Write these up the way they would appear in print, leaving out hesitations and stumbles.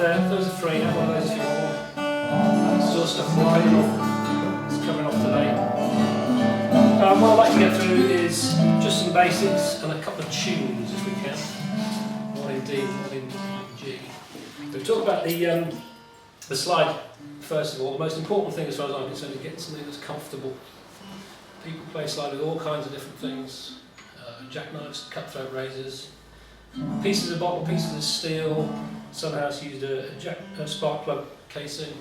there, those are free, have one of those if you want. Sort of stuff riding off, it's coming off today. What I'd like to get through is just some basics and a couple of tunes if we can. One in D, one in G. We've talked about the slide first of all. The most important thing as far as I'm concerned is getting something that's comfortable. People play slide with all kinds of different things. Jackknives, cutthroat razors, pieces of bottle, pieces of steel. Some house used a spark plug casing.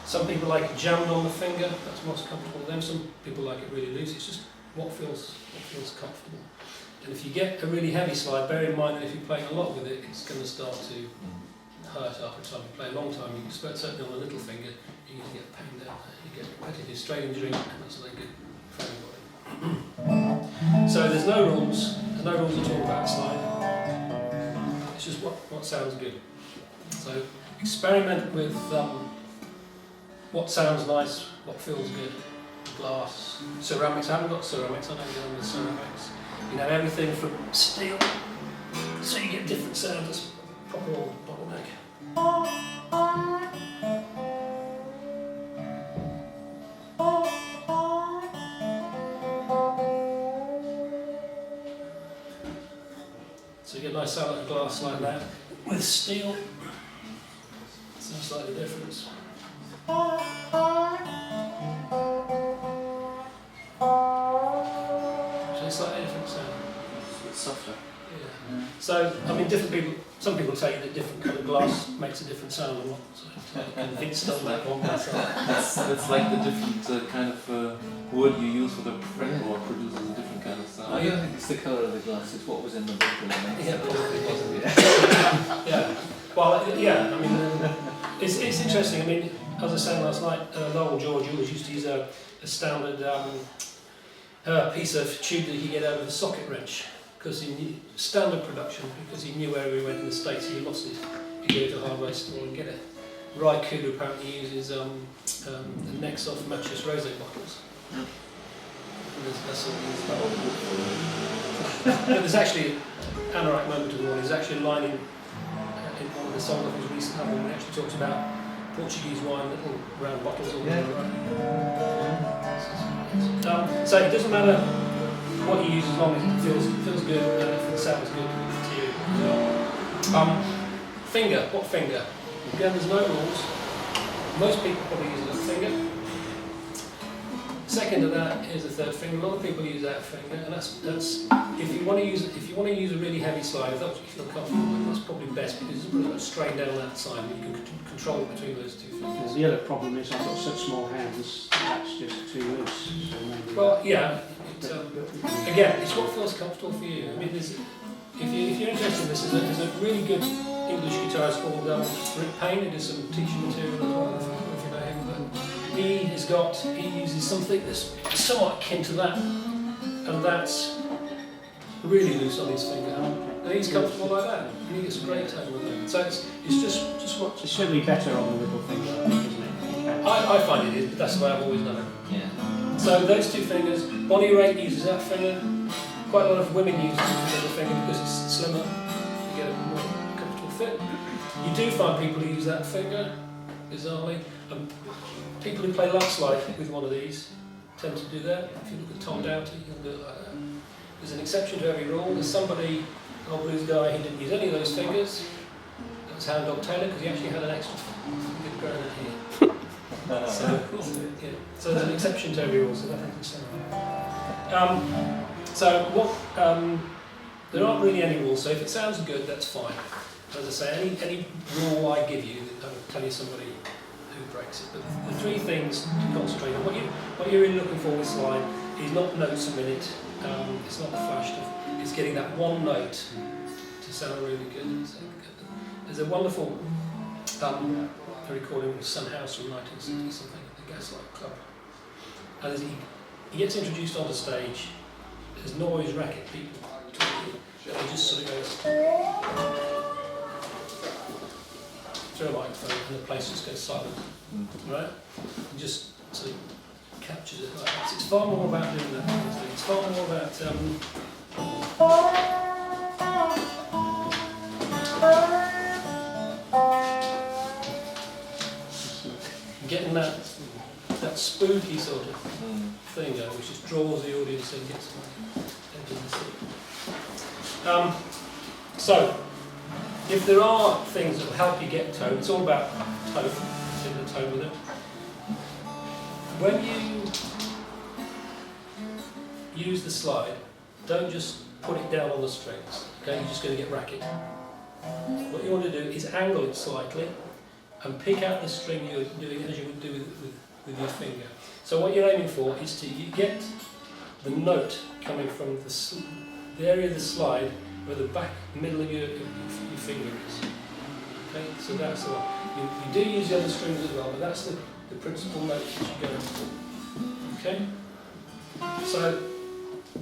Some people like it jammed on the finger, that's most comfortable for them. Some people like it really loose. It's just what feels comfortable. And if you get a really heavy slide, bear in mind that if you're playing a lot with it, it's going to start to hurt after time. You play a long time, you can certainly on the little finger, you can get pain down there. You get repetitive strain injury, and that's not good for anybody. So there's no rules at all about a slide. It's just what sounds good. So experiment with what sounds nice, what feels good. Glass, ceramics. I haven't got ceramics. I don't get on with ceramics. You know, everything from steel, so you get different sounds. That's proper old bottleneck. So you get a nice sound like a glass like that. With steel, it's a slightly difference. So it's like a different sound. It's softer. Yeah. So, I mean, different people, some people tell you that different coloured glass makes a different sound or not. So I'm convinced on that one myself. That's like the different kind of wood you use for the fretboard produces a different kind of sound. I don't think it's the colour of the glass, it's what was in the book. Yeah, yeah. Well, yeah, I mean, it's interesting. I mean, as I was saying last night, Noel George always used to use a standard piece of tube that he get out of a socket wrench, because he knew standard production, because he knew where he went in the States, he lost it. He'd go to a hardware store and get it. Rai Kudu apparently uses the necks off mattress rose bottles. That's all he uses. But there's actually an anorak moment of the morning. There's actually a line in one of the songs of his recent album that actually talks about Portuguese wine, little round bottles all over. So it doesn't matter what you use as long as it feels good and if it sounds good to you. Finger, what finger? Again, there's no rules. Most people probably use a little finger. Second to that is a third finger. A lot of people use that finger, and that's if you want to use a really heavy slide, if that's what you feel comfortable with, that's probably best because it's pretty much strain down that side, and you can control it between those two fingers. The other problem is I've got such small hands, that's just too loose. So maybe well, yeah. Again, it's what feels comfortable for you. I mean, if you're interested in this, there's a really good English guitarist called Rick Payne. He does some teaching material as well. If you know him, but he uses something that's somewhat akin to that, and that's really loose on his finger. And he's comfortable like that, and he gets a great tone with it. So it's just what. it's certainly better on the little finger, I think, isn't it? I find it is, but that's the way I've always done it. Yeah. So those two fingers, Bonnie Raitt uses that finger. Quite a lot of women use the little finger because it's slimmer. You get a more comfortable fit. You do find people who use that finger, bizarrely. People who play lap slide with one of these tend to do that. If you look at Tom Doughty, he'll do it like that. There's an exception to every rule. There's somebody, an old blues guy, he didn't use any of those fingers. That was Hound Dog Taylor because he actually had an extra finger growing in here. So there's an exception to every rule, so that happens. There aren't really any rules, so if it sounds good, that's fine. As I say, any rule I give you, I will tell you somebody who breaks it. But the three things to concentrate on, what you're really looking for with slide is not notes a minute, it's not the flash stuff, it's getting that one note to sound really good. There's a wonderful recording of Sun House from 1960 something at the Gaslight Club. And as he gets introduced on the stage, there's noise, racket, people talking, and he just sort of goes through a microphone and the place just goes silent, right? And just sort of captures it like that. So it's far more about doing that. It's far more about that spooky sort of Mm. thing, which just draws the audience in, gets them into the scene. So, if there are things that will help you get tone, it's all about tone, setting the tone with it. When you use the slide, don't just put it down on the strings, okay? You're just going to get racket. What you want to do is angle it slightly and pick out the string you're doing as you would do with your finger. So what you're aiming for is to get the note coming from the area of the slide where the back middle of your finger is. Okay, so that's the one. You do use the other strings as well, but that's the principal note that you go for. Okay? So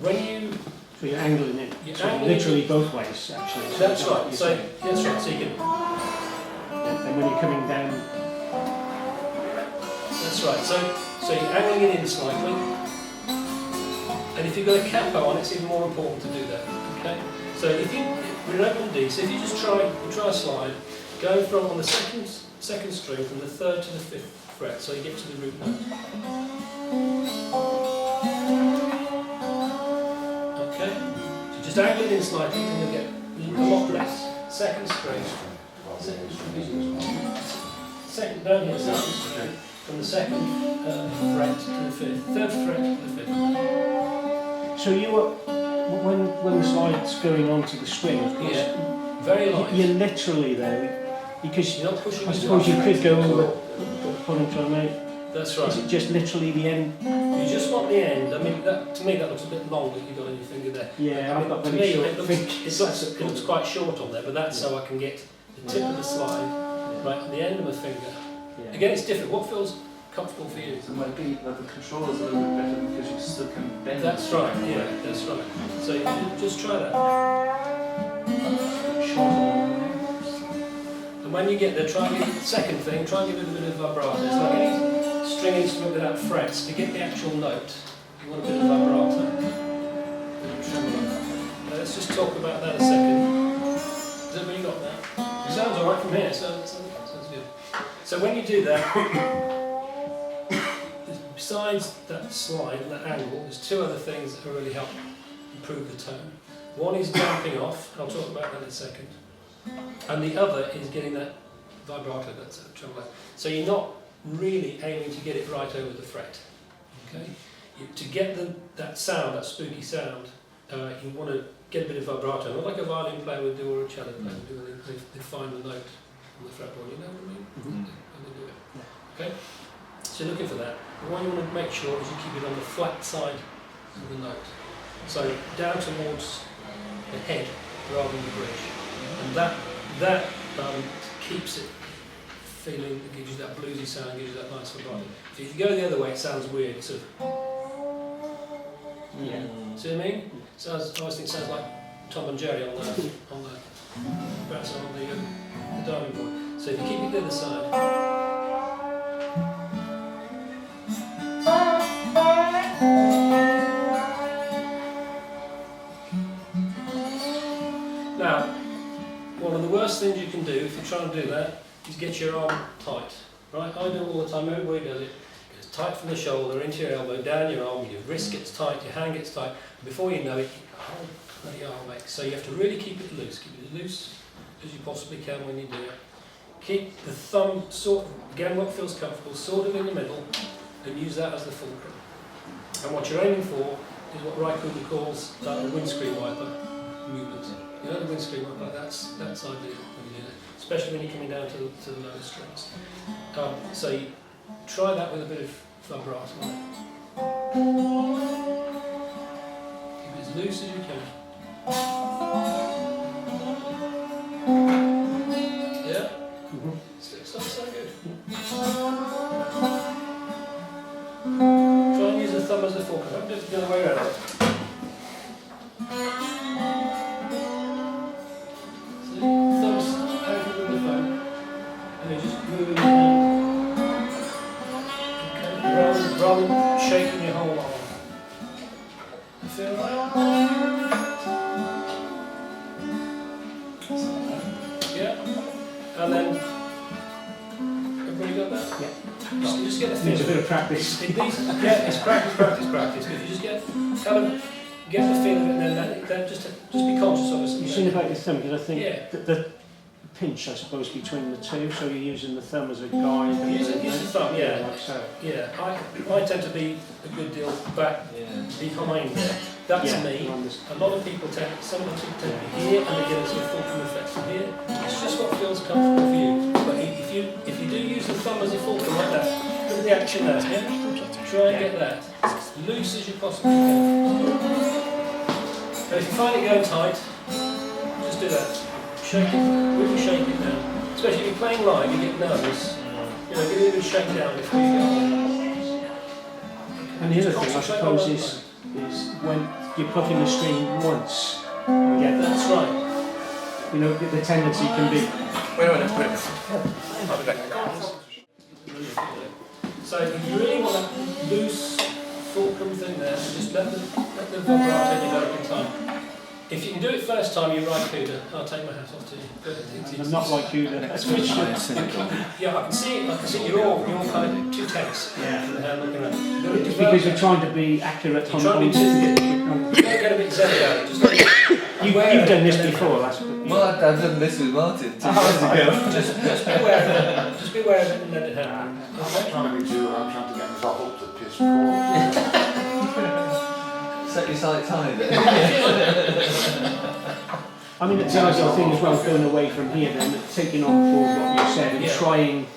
when So you're angling it. You're so angling literally both ways, actually. So that's is that what right. you're So saying? that's right. So you can. And when you're coming down, That's right. So you're angling it in slightly, and if you've got a capo on, it's even more important to do that. Okay. So if we're in open D, so if you just try a slide, going from on the second string from the 3rd to the 5th fret, so you get to the root note. Okay. So just angle it in slightly, and you'll get a lot less. Second string. Second down here, second string, from the 2nd fret to the 5th, 3rd fret to the 5th. so you were, when the slide's going onto the string, of course, Yeah, very light. you're literally there, because You're not pushing I it suppose you down. could go over pulling to a mate. That's Is right. it just literally the end? You just want the end. I mean, to me that looks a bit long that you've got on your finger there. Yeah, I I've got to very me short it fingers. looks quite short on there, but that's so I can get the tip of the slide right at the end of my finger. Yeah. Again, it's different. What feels comfortable for you? So it might be that the control is a little bit better because you still can bend. That's right. Yeah, that's right. So you just try that. And when you get there, try and give it, second thing, try and give it a bit of vibrato. It's like any string instrument without frets. To get the actual note, you want a bit of vibrato. A bit of tremolo. Let's just talk about that a second. Has everybody got that? It sounds alright from here, so sounds good. So when you do that, besides that slide and that angle, there's two other things that really help improve the tone. One is damping off, and I'll talk about that in a second. And the other is getting that vibrato, that's a tremolo. So you're not really aiming to get it right over the fret. Okay? To get that sound, that spooky sound, you want to get a bit of vibrato, not like a violin player would do or a cello player would do when they find the note on the fretboard, you know what I mean? Mhm. When they do it. Okay? So you're looking for that. But what you want to make sure is you keep it on the flat side of the note. So down towards the head rather than the bridge. And that keeps it feeling, it gives you that bluesy sound, gives you that nice vibrato. So if you go the other way, it sounds weird. Sort of, Yeah. see what I mean? Sounds, I always think it sounds like Tom and Jerry on the perhaps on the diving board. So if you keep it the other side. Now, one of the worst things you can do if you're trying to do that is get your arm tight. Right? I do it all the time, everybody does it. It goes tight from the shoulder, into your elbow, down your arm, your wrist gets tight, your hand gets tight. Before you know it, your whole bloody arm aches. So you have to really keep it loose. Keep it as loose as you possibly can when you do it. Keep the thumb sort of, again what feels comfortable, sort of in the middle, and use that as the fulcrum. And what you're aiming for is what Raikkonen calls a windscreen wiper movement. You know the windscreen wiper, that's ideal when you do that, especially when you're coming down to the lower strings. So you try that with a bit of vibrato. Keep it as loose as you can. Yeah? It's not so good. Try and use the thumb as the fulcrum. Don't do it the other way around. See? Thumb's anchored with the phone. And you just move your hand. Okay? Rather than shaking your whole arm. You feel right? Yeah? And then, everybody got that? Yeah. You just get the Needs a feel. bit of practice. It's practice. But if you just get the feel of it, then just be conscious of it. You've seen about your thumb, because I think Yeah. that the pinch, I suppose, between the two, so you're using the thumb as a guide. Use the thumb, yeah. Like so. Yeah, I tend to be a good deal back behind there. That's Yeah, me. on this- A lot of people some of them tend to be here and they get a sort of fulcrum effect from here. It's just what feels comfortable for you. But if you do use the thumb as a fulcrum like that, look at the action there, yeah? Try and get that as loose as you possibly can. Now if you find it going tight, just do that. Shake it, really shake it down. Especially if you're playing live, you get nervous. You know, give it a good shake down before you go. And the other thing, I suppose, is when you're plucking the string once, you get that. That's right. You know, the tendency can be. Wait a minute, I'll be back. So you really want that loose fulcrum thing there, and just let the vibrato develop in time. If you can do it first time, you're right, Kuda. I'll take my hat off to you. But I'm not like you, that. yeah, I can see it. You're all kind of too tense. Yeah. Looking at It's because you're trying to be accurate on You're trying to on- don't get a bit zen about it. Just like, You've done this before, that's Well, I've done this with Martin 2 years ago. just be aware of it. Just be aware of it and let it happen. I'm not trying to be too, I'm trying to get myself up to piss poor. Set your sights high then. I mean, it's another thing as well, going away from here then, taking on board what you said and Yeah. trying.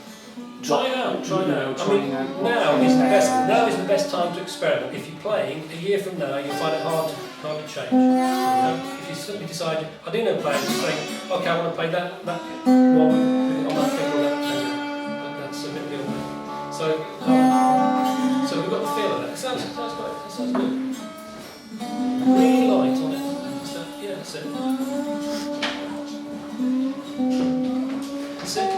Try it out. You know, trying out. Now is the best time to experiment. If you're playing, a year from now, you'll find it hard to change. You know, if you suddenly decide, I do know players who say, okay, I want to play that one with it on that finger or that finger. That's a bit beyond me. So we've got the feel of that. It sounds great. It sounds good. Really light on it. So, yeah, that's it. That's it.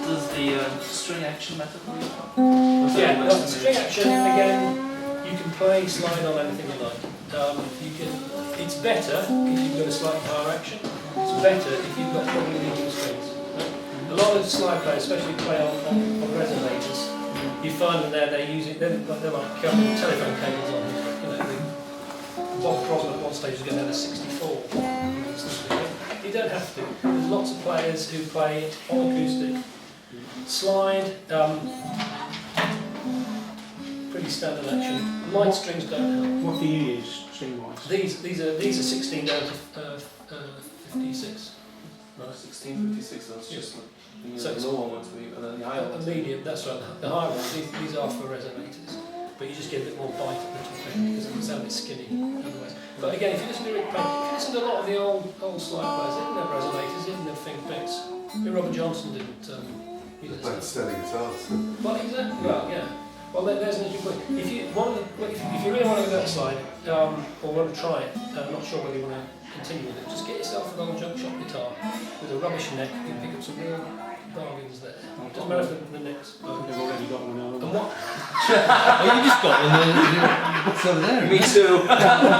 Does the string action matter for you? Yeah, well, string action, again, you can play, slide on anything you like. It's better if you've got a slightly higher action. It's better if you've got probably medium strings. Right? A lot of slide players, especially play on resonators, you find them there, they're like telephone cables on. You know, Bob Crosby at one stage was going down to 64. You don't have to. There's lots of players who play on acoustic. Slide, pretty standard action. Light strings don't help. What do you use, string-wise? These are 16 down to 56. No, 1656, that's just So the lower ones for you, and then the higher A ones. medium, that's right. The higher ones, these are for resonators, but you just get a bit more bite at the top end because it can sound a bit skinny otherwise. But again, if you listen to Rick Payne, if you listen to a lot of the old slide players, they didn't have resonators, they didn't have finger picks. Robert Johnson didn't. Playing steady guitars. Well, exactly. Well, yeah. Well, there's an interesting point. If you really want to go that slide, or want to try it, not sure whether you want to continue with it, just get yourself an old junk shop guitar with a rubbish neck. You can pick up some real bargains there. Doesn't matter if the neck's. They've already got one on. And what? Oh, you just got one. It's over there. Me too.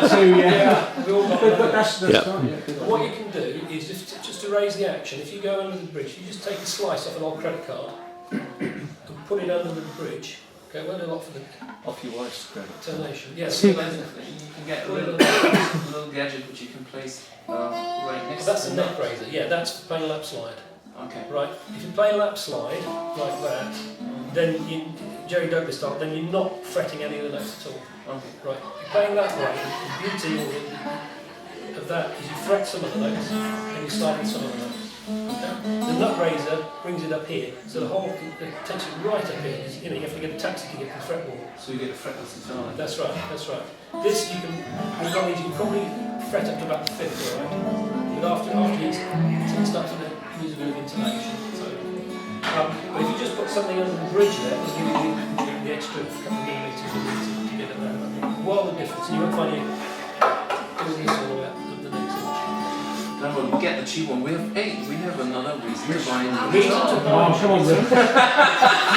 So, yeah. Yeah, we all got But one. that's fine, yeah. What you can do is just to raise the action. If you go under the bridge, you just take a slice off an old credit card and put it under the bridge. Okay, won't do a lot for the Off your wife's credit. tonation. Yes, You can get a little gadget which you can place right next that's to a the neck raiser. Yeah, that's playing lap slide. Okay. Right. If you play lap slide like that, then Jerry Douglas style, then you're not fretting any of the notes at all. Okay. Right. If you're playing that way, the beauty of that is you fret some of the notes and you slide with some of the notes. Okay? The nut raiser brings it up here, so it takes it right up here. You have to get a taxi to get to the fretboard. So you get a fretless guitar. That's right. This you can probably fret up to about the fifth, all right? But after you start to use a bit of intonation. So, but if you just put something under the bridge there, it'll give you the extra couple of millimetres to get it there. World of difference, and you won't find you doing this all the way up the next inch. Then we'll get the cheap one. We have another reason to buy a Reason guitar. to buy. Oh, come on, then.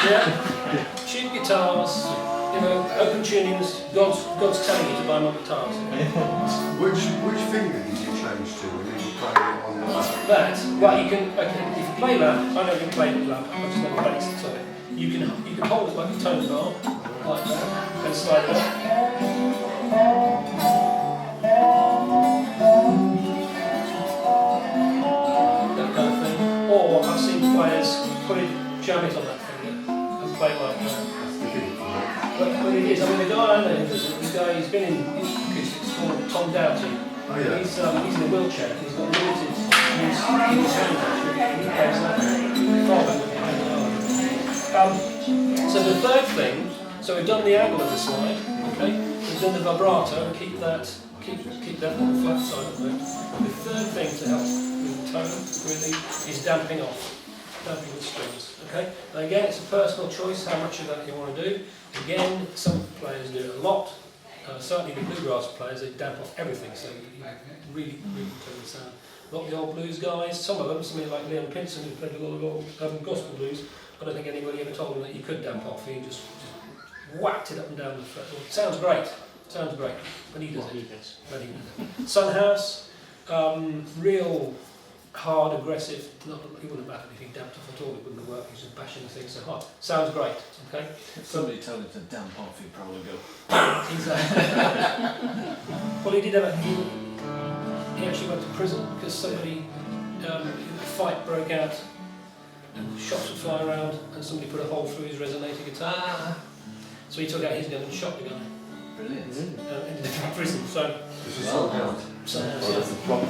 Yeah. Cheap guitars, open tunings, God's telling you to buy more guitars. Which finger did you change to when you were playing it on the lap? That, well, you can, okay, if you play lap, I know you can play lap, I just never bass, so you can hold it like a tone bar, like that, and slide it up. That kind of thing. Or I've seen players jam it on that finger and play like that. But it is, I mean, the guy I know, the guy he's been in acoustics called Tom Doughty. Oh yeah. He's in a wheelchair, he's got limited use in his hand actually, he plays that far better than he plays. So the third thing, so we've done the angle of the slide, okay, we've done the vibrato and keep that on the flat side of it. The third thing to help with the tone really is damping the strings, okay? Now again, it's a personal choice how much of that you want to do. Again, some players do it a lot. Certainly the bluegrass players, they damp off everything, so you really tone the sound. A lot of the old blues guys, some of them, somebody like Leon Pinson who played a lot of old gospel blues, I don't think anybody ever told him that you could damp off. He just whacked it up and down the fretboard. Sounds great, but he does it. Sunhouse, real hard, aggressive, he wouldn't matter if he damped off at all, it wouldn't have worked, he's just bashing the thing so hard. Sounds great, okay? If somebody told him to damp off, he'd probably go. Exactly. Well, he did have he actually went to prison because somebody, a fight broke out and shots would fly around and somebody put a hole through his resonator guitar. So he took out his gun and shot the guy. Brilliant. Ended up in prison, so... This is so good. That's a proper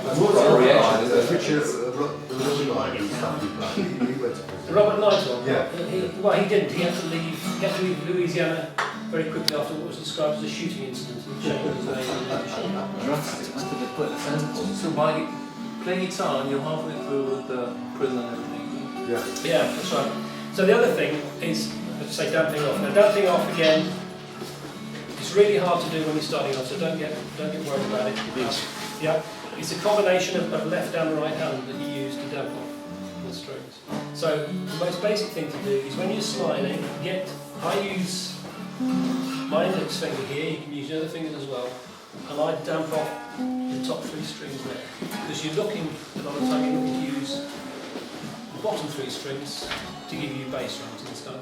reaction. reaction. The little guy who's happy playing, he went to prison. Robert Nightingale? Yeah. He didn't. He had to leave Louisiana very quickly after what was described as a shooting incident. He changed his name. That's what they put the sample. So by playing guitar and you're halfway through with the prison and everything. Yeah. Yeah, that's right. So the other thing is, let's say, damping off. Now, damping off again, it's really hard to do when you're starting off, so don't get worried about it. Yeah, it's a combination of left and right hand that you use to damp off the strings. So the most basic thing to do is when you're sliding, I use my index finger here, you can use your other fingers as well, and I damp off the top three strings there. Because you're looking, a lot of the time you're looking to use the bottom three strings to give you bass runs and stuff.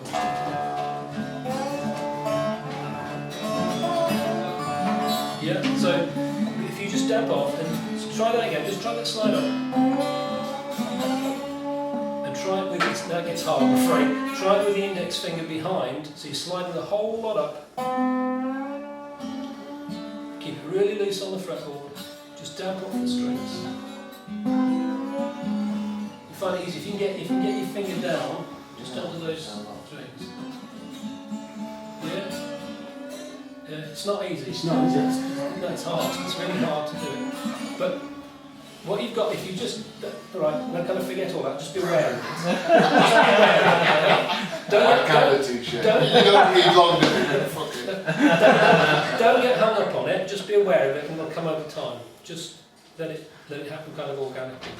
Yeah, so if you just damp off and try that again, just try that slide up. And try it with that gets hard, I'm afraid. Try it with the index finger behind, so you're sliding the whole lot up. Keep it really loose on the fretboard, just damp off the strings. You find it easy, if you can get your finger down, just onto those strings. Yeah? Yeah, it's not easy. It's not, is it? No, it's hard. It's really hard to do it. But what you've got, if you just, alright, now kind of forget all that, just be aware of it. Don't get hung up on it, just be aware of it and it'll come over time. Just let it happen kind of organically.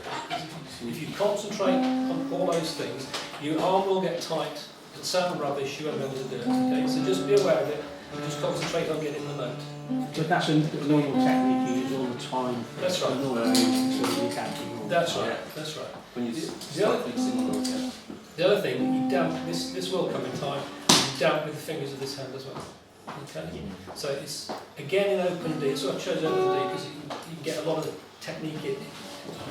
If you concentrate on all those things, your arm will get tight, it'll sound rubbish, you won't be able to do it. Okay? So just be aware of it. Just concentrate on getting the note. But that's a normal technique you use all the time. That's right. That's right. That's right. When you The other- start mixing the yeah. The other thing, you damp. This will come in time. You damp with the fingers of this hand as well. Okay. So it's again in open D. So I chose open D because you can get a lot of the technique in a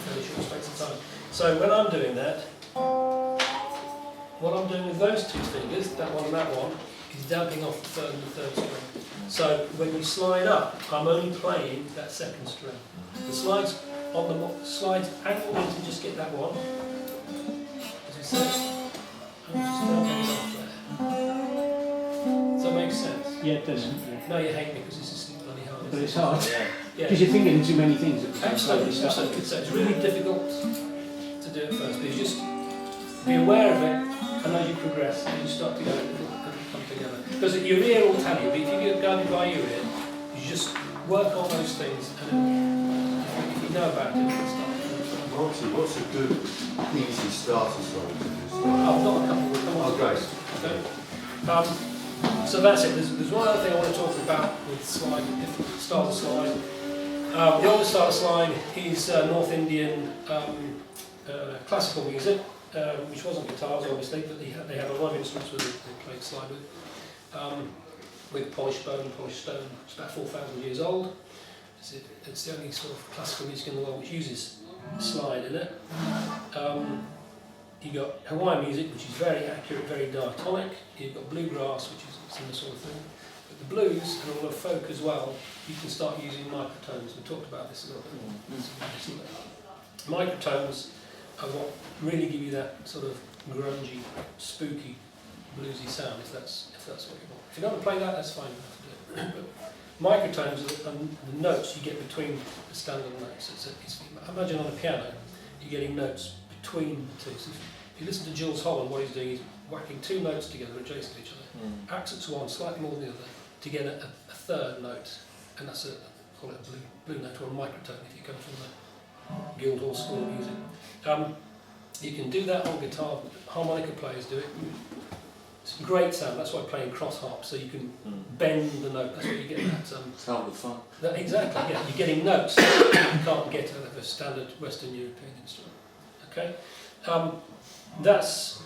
fairly short space of time. So when I'm doing that, what I'm doing with those two fingers, that one and that one, is damping off the third and the third string. So when you slide up, I'm only playing that second string. The slides on the slides angle in to just get that one. As we said, I'm just damping it off there. Does that make sense? Yeah, it does. Yeah. No, you hate me because this is bloody hard. But it's hard. Yeah. Yeah. Because you're thinking too many things at the same time. Absolutely, absolutely. So it's really difficult to do it first, but you just be aware of it, and as you progress, and you start to go and come together. Because your ear will tell you, but if you get guided by your ear, you just work on those things, and if you know about it, you can start to do it. Monty, what's a good, easy starter song to do? I've got a couple. Come on. Oh, great. Okay. So that's it. There's one other thing I want to talk about with slide, starter slide. The oldest starter slide is North Indian classical music, which wasn't guitars obviously, but they had a lot of instruments with they played slide with polished bone, polished stone. It's about 4,000 years old. It's the only sort of classical music in the world which uses slide in it. You've got Hawaiian music, which is very accurate, very diatonic. You've got bluegrass, which is a similar sort of thing. But the blues and all of folk as well, you can start using microtones. We talked about this a little bit recently. Microtones are what really give you that sort of grungy, spooky, bluesy sound, if that's what you want. If you don't want to play that, that's fine. You don't have to do it. But microtones are the notes you get between the standard notes. Imagine on a piano, you're getting notes between the two. So if you listen to Jules Holland, what he's doing is whacking two notes together adjacent to each other, accents one slightly more than the other, to get a third note, and that's call it a blue note or a microtone if you come from the Guildhall School of Music. You can do that on guitar. Harmonica players do it. It's a great sound. That's why playing cross harp, so you can bend the note. That's where you get that. It's half the fun. Exactly. Yeah, you're getting notes that you can't get out of a standard Western European instrument. Okay, that's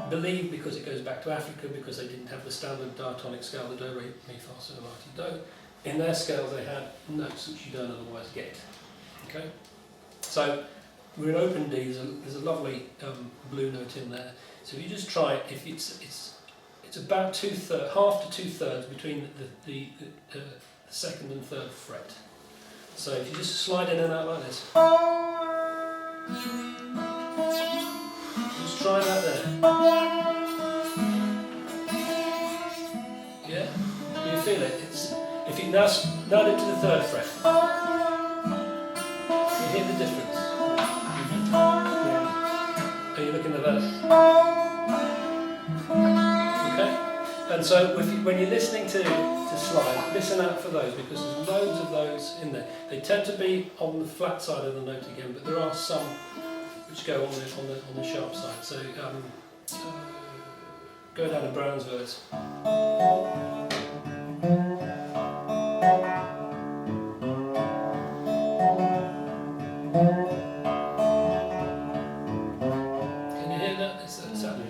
believed because it goes back to Africa, because they didn't have the standard diatonic scale, the do, re, mi, fa, sol, la, ti, do. In their scales they had notes which you don't otherwise get. Okay, so we're in open D. There's a lovely blue note in there. So if you just try it, if it's about half to 2/3 between the second and third fret. So if you just slide in and out like this. Just try that there. Yeah? You feel it? If you now do it to the third fret. You hear the difference? Are you looking at that? Okay? And so when you're listening to slide, listen out for those, because there's loads of those in there. They tend to be on the flat side of the note again, but there are some which go on the sharp side. So go down to Brown's verse. Can you hear that? It's that sound.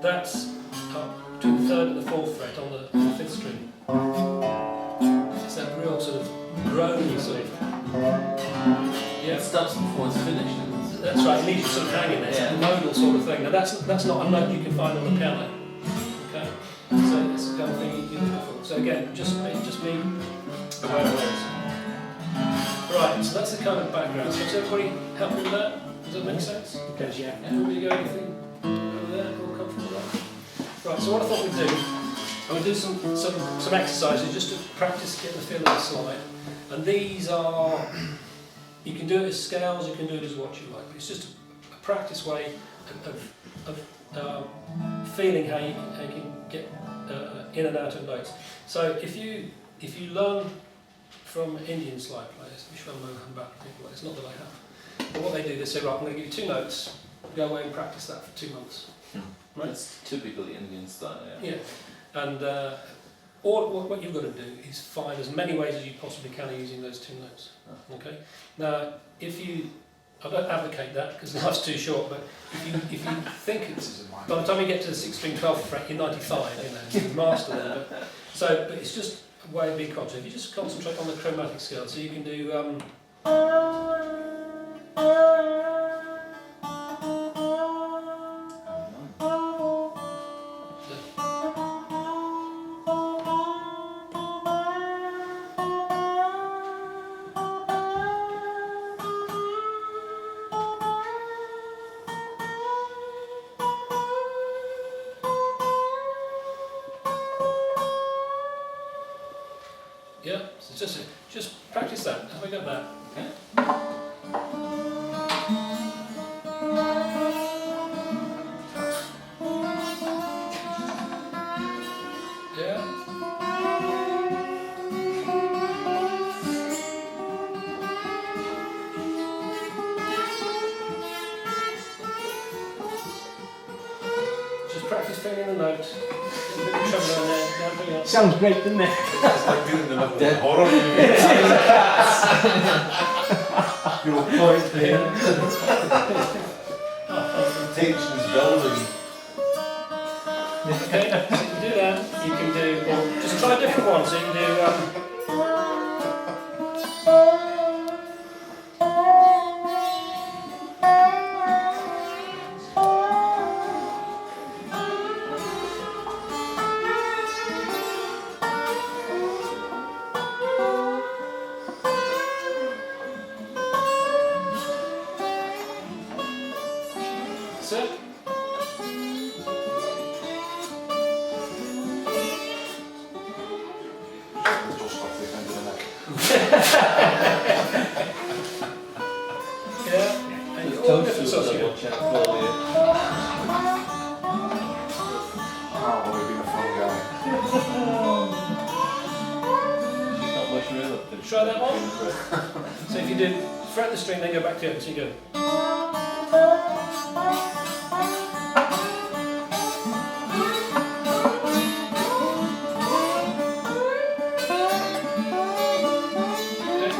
That's up to the third and the fourth fret on the fifth string. It's that real sort of groany sort of. Yeah. It stops before it's finished. That's right, it leaves you sort of hanging there. It's a modal sort of thing. Now that's not a note you can find on the piano. Okay? So it's the kind of thing you're looking for. So again, just be aware of those. Right, so that's the kind of background. So is everybody happy with that? Does that make sense? Because yeah. Everybody got anything over there? All comfortable with that? Right, so what I thought we'd do, I'm going to do some exercises just to practice getting the feel of the slide. And these are, you can do it as scales, you can do it as what you like, but it's just a practice way of feeling how you can get in and out of notes. So if you learn from Indian slide players, which I know about people like, it's not that I have, but what they do, they say, right, I'm going to give you 2 notes, go away and practice that for 2 months. Right? That's typically Indian style, yeah. Yeah, and what you've got to do is find as many ways as you possibly can of using those 2 notes. Okay. Now, I don't advocate that because life's too short, but if you think it's, by the time you get to the 6th string, 12th fret, you're 95, you've mastered it. But it's just a way of being conscious. If you just concentrate on the chromatic scale, so you can do. Yeah, so just practice that. Have I got that? Okay. Yeah. Just practice feeling the note. bit of treble on there. Yeah, brilliant. Sounds great, doesn't it? It's like doing the level Dead. of horror movie. Your point here. Oh, Tension's building. okay, so you can do that. You can do, or just try a different one. So you can do. That's it. Just off the end of the neck. Yeah. And Just all toast different to sorts the you double got. check for you. Oh, I've always been a fun guy. She's not much real up there. Try that one. So if you do fret the string, then go back to it. So you go. Okay.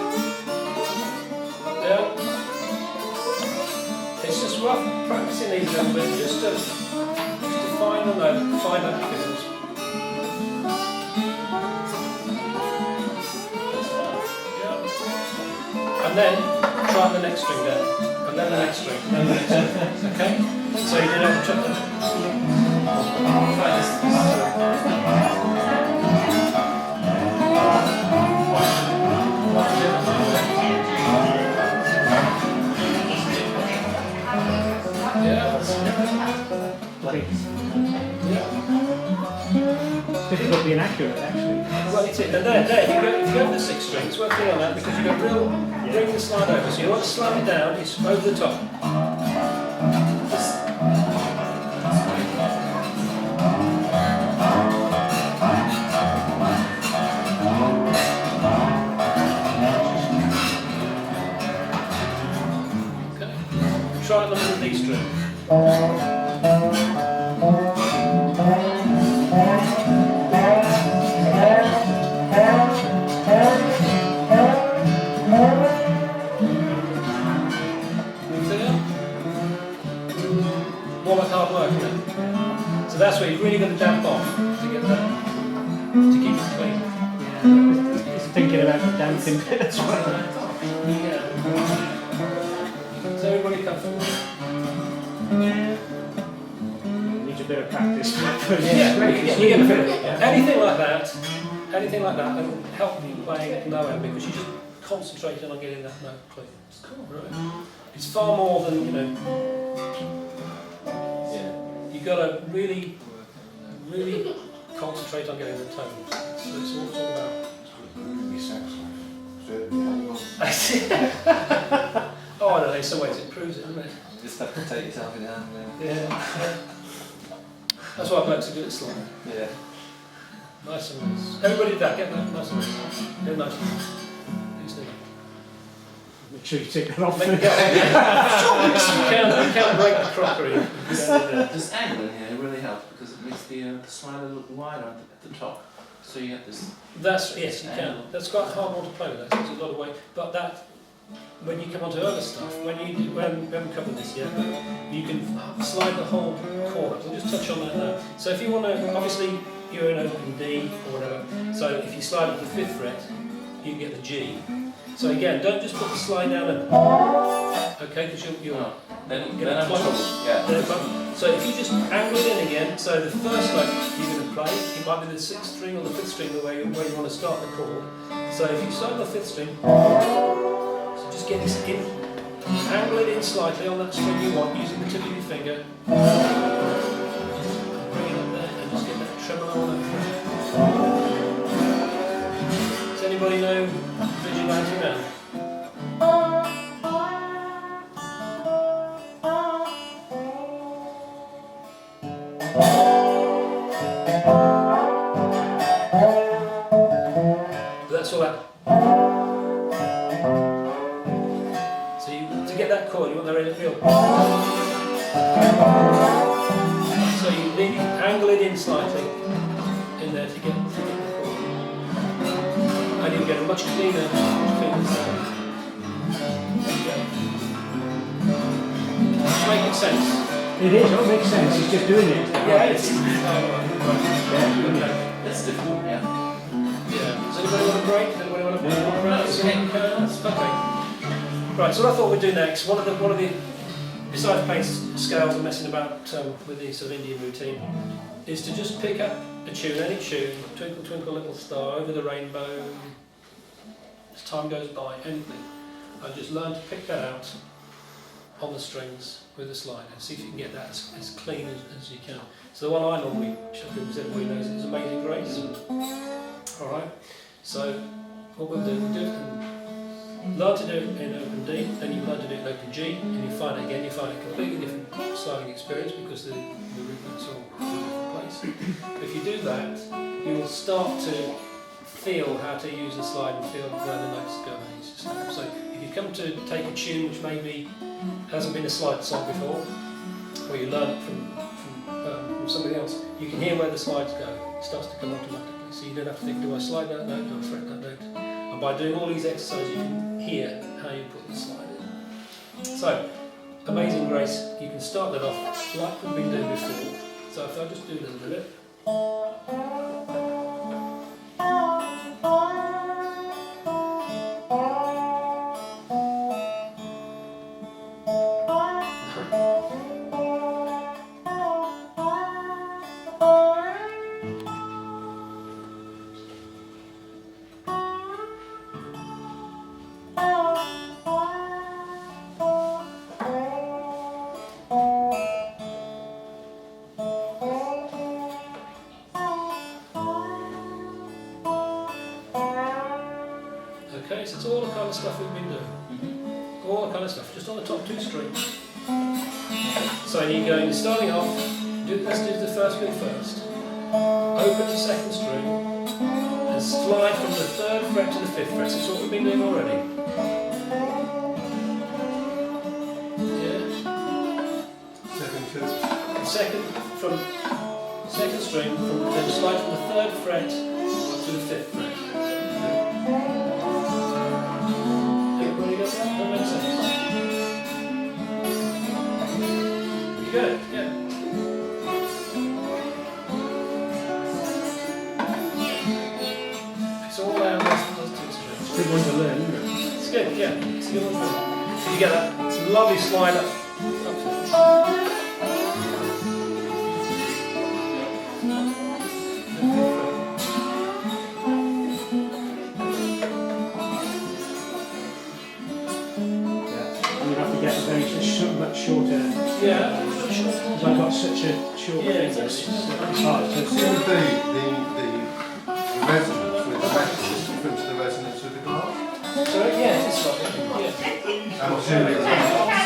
Down. It's just rough practicing these a little bit, just to find the note, find that difference. Yeah. And then try the next string down, and then the next string, and then the next string. Okay? So you did have to check that. Yeah. Like, Yeah. difficult being accurate, actually. Well, it's it. And there, if you go for the sixth string, it's worth being on that because you've got real, bring the slide over. So you want to slide it down, it's over the top. Okay. Try it on the D string. More like hard work, isn't it? So that's where you've really got to damp off to get that, to keep it clean. Yeah, it's thinking about the dancing bit as well. Yeah. Is everybody comfortable? Needs a bit of practice. Yeah, you get a feel. Anything like that will help you playing no end because you just concentrating on getting that note clean. It's cool, right? It's far more than, you know. Yeah, you got to really concentrate on getting the tone. That's what it's all about. Groovy sex life. Oh, I don't know. In some ways, it proves it, doesn't it? You just have to take yourself in hand. Yeah. That's why blokes are good at sliding. Yeah. Nice and loose. Everybody did that. Get that nice and loose. Get it nice and loose. Loose it. Make sure you take that off. Make it go. You can't break the crockery. This angle in here really helps because it makes the slider look wider at the top. So you get this. That's, yes, you can. That's quite a hard one to play with. There's a lot of weight. But that, when you come onto other stuff, when you do, we haven't covered this yet, but you can slide the whole chord. We'll just touch on that now. So if you want to, obviously you're in open D or whatever. So if you slide up the 5th fret, you can get the G. So again, don't just put the slide down and okay, because you'll Then I'm trouble. Yeah. So if you just angle it in again, so the first note you're going to play, it might be the 6th string or the 5th string, where you want to start the chord. So if you start on the 5th string, so just get this in, angle it in slightly on that string you want, using the tip of your finger. Bring it up there and just get that treble on that fret. Does anybody know Vigilante now? That's all that. So to get that chord, you want the real. So you need to angle it in slightly. much cleaner sound. It's making sense. It is, it makes sense, it's just doing it. Yeah, it's. That's difficult, yeah. Yeah. Does anybody want a break? Anybody want a break? Okay. Right. So what I thought we'd do next, one of the besides playing scales and messing about with the sort of Indian routine, is to just pick up a tune, any tune, Twinkle Twinkle Little Star, Over the Rainbow, as time goes by, anything. And just learn to pick that out on the strings with a slide and see if you can get that as clean as you can. So the one I normally show people, as everybody knows, is Amazing Grace. Alright, so what we'll do is learn to do it in open D, then you learn to do it in open G, and you find it again, you find a completely different sliding experience because the rhythm's all in a different place. If you do that, you will start to feel how to use the slide and feel where the notes go. So if you come to take a tune which maybe hasn't been a slide song before, or you learn it from somebody else, you can hear where the slides go. It starts to come automatically. So you don't have to think, do I slide that note, do I fret that note? And by doing all these exercises, you can hear how you put the slide in. So, Amazing Grace, you can start that off like we've been doing before. So if I just do a little bit. Okay, so it's all the kind of stuff we've been doing. All the kind of stuff, just on the top two strings. So you're starting off, let's do the first string first. Open the second string and slide from the 3rd fret to the 5th fret. So that's what we've been doing already. Yeah. Second string, then slide from the 3rd fret to the 5th fret. Everybody got that? That makes sense. You got it? Yeah. It's all out those two strings. It's a good one to learn, isn't it? It's good, yeah. It's a good one to learn. So you get that lovely slide up. Much shorter. Yeah. Because I've got such a short Yeah, finger. it's It's hard. So It seems the resonance with the metal is different to the resonance with the glass. Sorry? Yeah, it's slightly. Yeah. I'm assuming it's the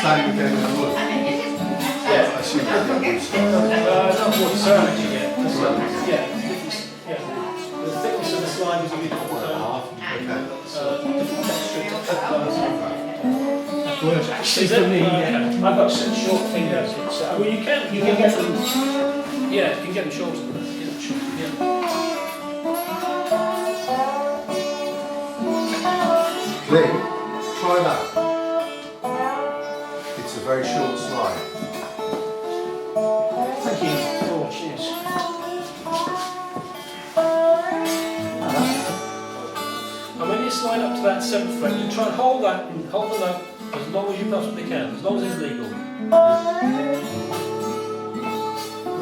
same again as wood. Yeah. I assume that's the wood style. Not what ceramic you get. Yeah. Yeah. The thickness of the slime is a bit different. Different texture. worse actually Is for it? me. Okay. I've got such short fingers. It's, well, you can get them. Yeah, you can get them shorter than that. Yeah. Glenn, try that. It's a very short slide. Thank you. Oh, cheers. And when you slide up to that 7th fret, you try and hold that and hold the note as long as you possibly can, as long as it's legal.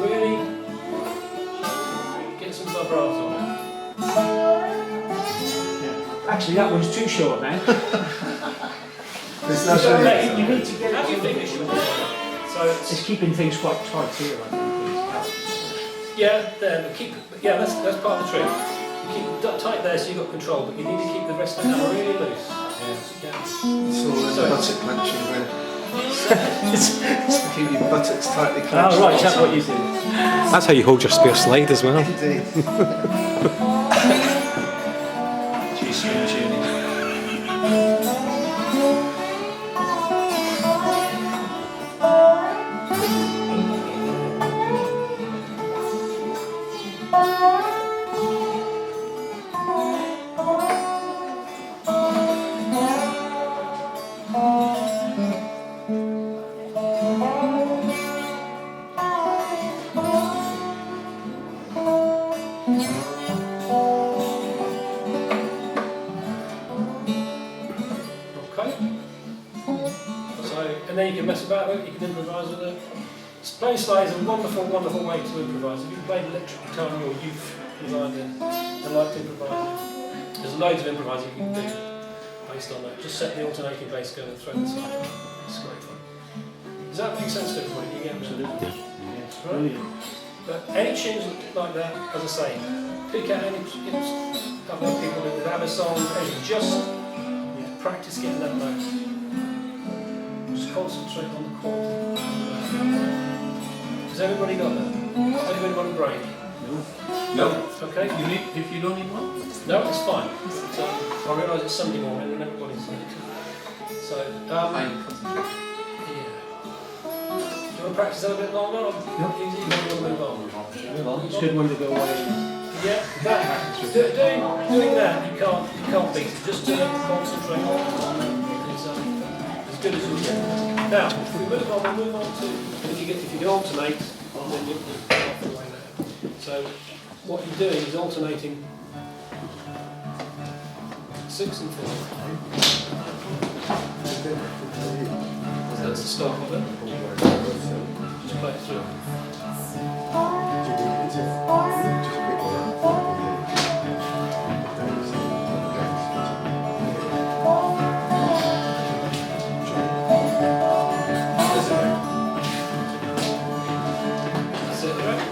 Really get some vibrato on it. Yeah. Actually, that one's too short now. There's no So, limit. you need to get How do you it. think it should be? So It's keeping things quite tight here, I think. yeah, there, but yeah, that's part of the trick. You keep it tight there so you've got control, but you need to keep the rest of the hand really loose. Yeah. It's all in the Sorry. buttock clenching, Glenn. It's to keep your buttocks tightly Oh, clenched. right, is that what you do? That's how you hold your spear slide as well. Indeed. G-string tuning. and then you can mess about with it, you can improvise with it. Playing slide is a wonderful, wonderful way to improvise. If you played electric guitar in your youth, and liked improvising, there's loads of improvising you can do based on that. Just set the alternating bass going and throw the slide. It's great fun. Does that make sense to everybody? You get Absolutely. that? Yes, Right. brilliant. But any tunes like that, as I say, pick out any other people that have a song and just practice getting that note. Just concentrate on the chord. Has everybody got that? Has anybody got a break? No. Okay? If you don't need one? No, it's fine. So, I realise it's Sunday morning and everybody's late. So, I concentrate. yeah. Do you want to practice that a bit longer? Or easy? You want to move on? It's a good one to go away. Yeah, doing that, you can't beat it. Just concentrate on it. It's as good as you can. Now, if we move on, we'll move on to, if you can alternate, then you're off the way there. So, what you're doing is alternating 6 and 4. That's the start of it. Just play it through. That's it, right?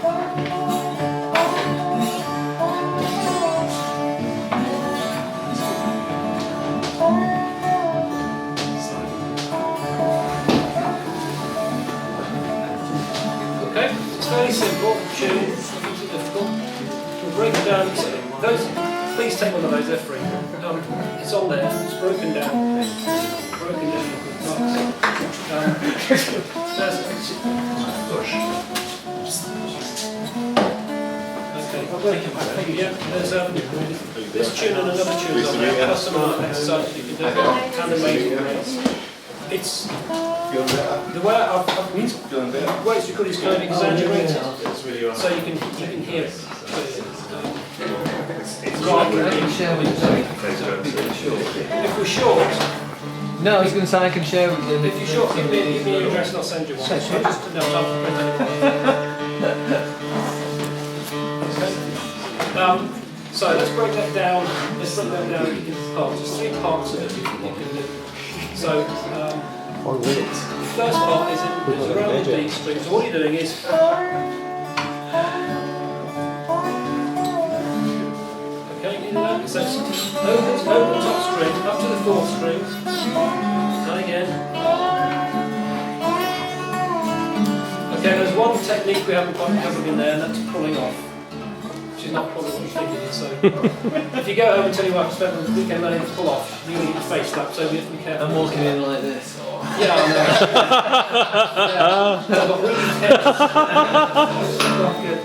Okay, it's fairly simple tune, nothing too difficult. We'll break it down. Those, please take one of those, they're free. It's on there, it's broken down. Broken down into parts. Okay, yeah, there's this tune and another tune on there, plus some other exercises you can do, and amazing rates. It's the way it's recorded is kind of exaggerated, so you can hear it. If we're short, No, I was going to say I can share with you. if you're short, give me your address and I'll send you one. So just no, I'll print it. So let's break that down. Let's break that down into parts. There's 3 parts of it you can do. So. The first part is around the D string. So what you're doing is okay, you know that? So open the top string, up to the 4th string, and again. Okay, there's one technique we haven't quite covered in there, and that's pulling off. Which is not probably what you're thinking. So if you go home and tell your wife to spend the weekend learning to pull off, you need to face that, so we have to be careful. I'm walking in like this. Yeah, I know. Yeah. I've got really tense. Not good.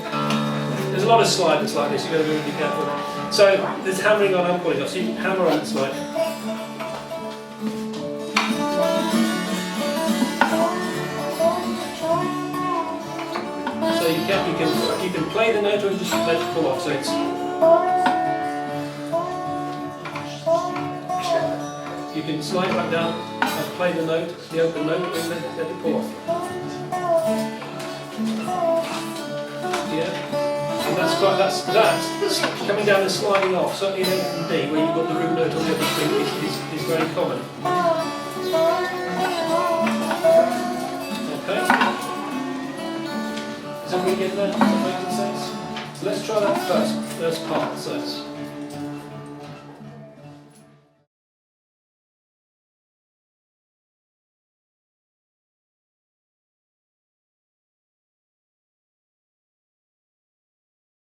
There's a lot of slide that's like this, you've got to be really careful. So there's hammering on and pulling off. So you can hammer on the slide. So you can play the note or just let it pull off. So it's you can slide back down and play the note, the open note, and let it pull off. Yeah, and that's coming down and sliding off. Certainly in D, where you've got the root note on the other string, is very common. Okay. Is everybody getting that? Does that make sense? So let's try that first part. So